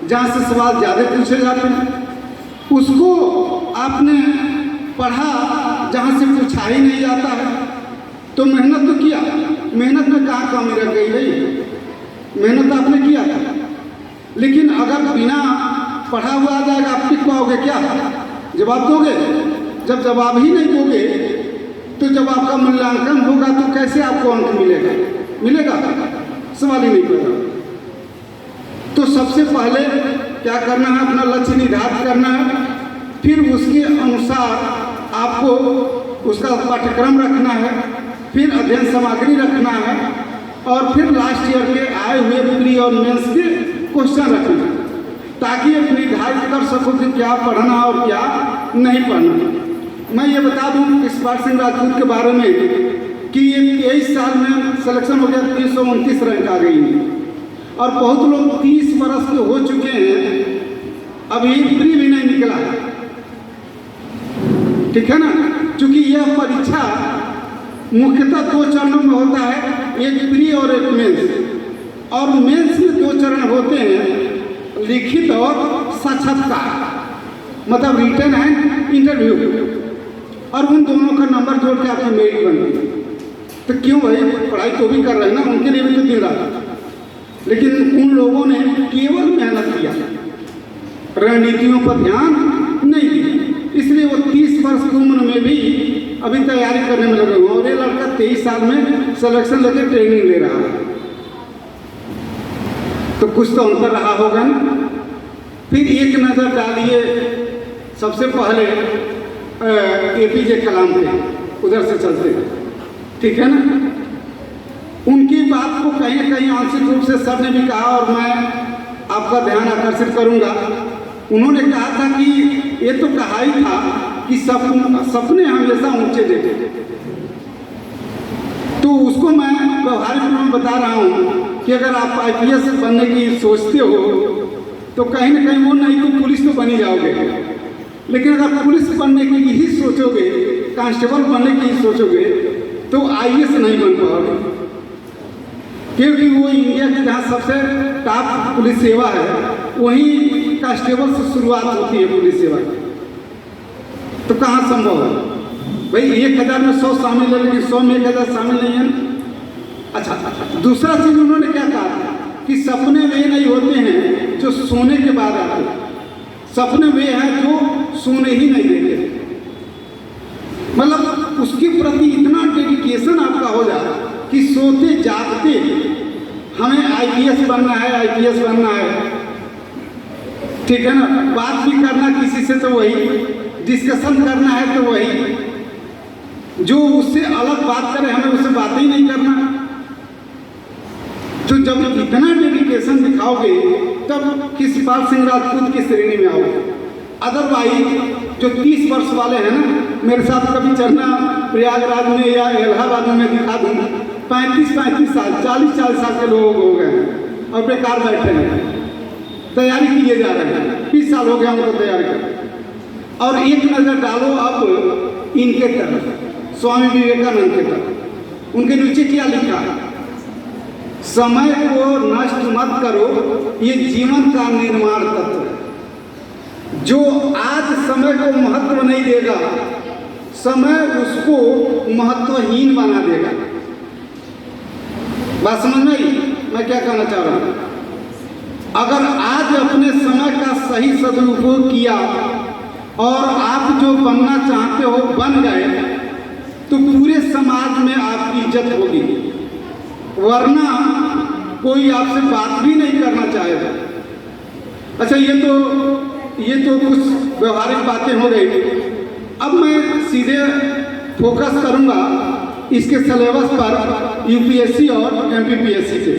जहाँ से सवाल ज़्यादा पूछे जाते हैं, उसको आपने पढ़ा जहाँ से पूछा ही नहीं जाता है। तो मेहनत तो किया, मेहनत में कहाँ कमी रह गई भाई? मेहनत आपने किया था, लेकिन अगर बिना पढ़ा हुआ आ जाएगा आप टिक पाओगे क्या? जवाब दोगे? जब जवाब ही नहीं दोगे तो जब आपका मूल्यांकन होगा तो कैसे आपको अंक मिलेगा? मिलेगा? सवाल ही नहीं पैदा। तो सबसे पहले क्या करना है? अपना लक्ष्य निर्धारित करना है, फिर उसके अनुसार आपको उसका पाठ्यक्रम रखना है, फिर अध्ययन सामग्री रखना है, और फिर लास्ट ईयर के आए हुए प्री और मेंस के क्वेश्चन रखना है, ताकि आप निर्धारित कर सको कि क्या पढ़ना और क्या नहीं पढ़ना। मैं ये बता दूं यशपाल सिंह राजपूत के बारे में कि ये 23 साल में सिलेक्शन हो गया, 329 रैंक आ गई है, और बहुत लोग 30 वर्ष के हो चुके हैं, अभी प्री भी नहीं निकला है। ठीक है ना? क्योंकि यह परीक्षा मुख्यतः 2 चरणों में होता है, एक प्री और एक मेंस, और मेंस में 2 चरण होते हैं, लिखित और साक्षात्कार, मतलब रिटन एंड इंटरव्यू, और उन दोनों का नंबर जोड़ के आपकी मेरिट बनती है। तो क्यों भाई, पढ़ाई तो भी कर रहे हैं ना, उनके लिए भी तो दिन रात, लेकिन उन लोगों ने केवल मेहनत किया, रणनीतियों पर ध्यान नहीं दिया, इसलिए वो 30 वर्ष की उम्र में भी अभी तैयारी करने में लगे हुए। और ये लड़का 23 साल में सिलेक्शन लेकर ट्रेनिंग ले रहा है, तो कुछ तो अंतर रहा होगा ना। फिर एक नज़र डालिए सबसे पहले APJ कलाम पे, उधर से चलते हैं, ठीक है ना। उनकी बात को कहीं न कहीं आंशिक रूप से सर ने भी कहा, और मैं आपका ध्यान आकर्षित करूंगा। उन्होंने कहा था कि ये तो कहा ही था कि सपने हमेशा ऊंचे देते, तो उसको मैं व्यवहारिक रूप में बता रहा हूँ कि अगर आप IPS बनने की सोचते हो तो कहीं ना कहीं वो नहीं तो पुलिस तो बन ही जाओगे, लेकिन अगर पुलिस बनने की ही सोचोगे, कांस्टेबल बनने की ही सोचोगे, तो IAS नहीं बन पाओगे, क्योंकि वो इंडिया की जहाँ सबसे टॉप पुलिस सेवा है, वहीं कांस्टेबल से शुरुआत होती है पुलिस सेवा की। तो कहाँ संभव है भाई? 1000 में 100 शामिल है, लेकिन 100 में 1000 शामिल नहीं है। अच्छा, दूसरा चीज उन्होंने क्या कहा कि सपने वे नहीं होते हैं जो सोने के बाद आते हैं, सपने वे हैं जो सोने ही नहीं देते। मतलब उसके प्रति इतना डेडिकेशन आपका हो जाए कि सोते जागते हमें IPS बनना है, IPS बनना है, ठीक है ना। बात भी करना किसी से तो वही, डिस्कशन करना है तो वही, जो उससे अलग बात करे हमें उससे बात ही नहीं करना। तो जब इतना डेडिकेशन दिखाओगे तब यशपाल सिंह राजपूत की श्रेणी में आओगे। अदरवाइज जो 30 वर्ष वाले हैं ना, मेरे साथ कभी चलना प्रयागराज में या इलाहाबाद में मैं दिखा दूँ, 35 साल 40 साल के लोग हो गए और बेकार बैठे हैं, तैयारी किए जा रहे हैं, 20 साल हो गया उनको तैयारी कर। और एक नज़र डालो अब इनके तरफ, स्वामी विवेकानंद के तरफ, उनके नीचे क्या लिखा है? समय को नष्ट मत करो, ये जीवन का निर्माण तत्व है। जो आज समय को महत्व नहीं देगा, समय उसको महत्वहीन बना देगा। बात समझ में आई मैं क्या कहना चाह रहा हूँ? अगर आज अपने समय का सही सदुपयोग किया और आप जो बनना चाहते हो बन गए, तो पूरे समाज में आपकी इज्जत होगी, वरना कोई आपसे बात भी नहीं करना चाहेगा। अच्छा, ये तो कुछ व्यवहारिक बातें हो गई। अब मैं सीधे फोकस करूंगा इसके सिलेबस पर, UPSC और MPPSC के।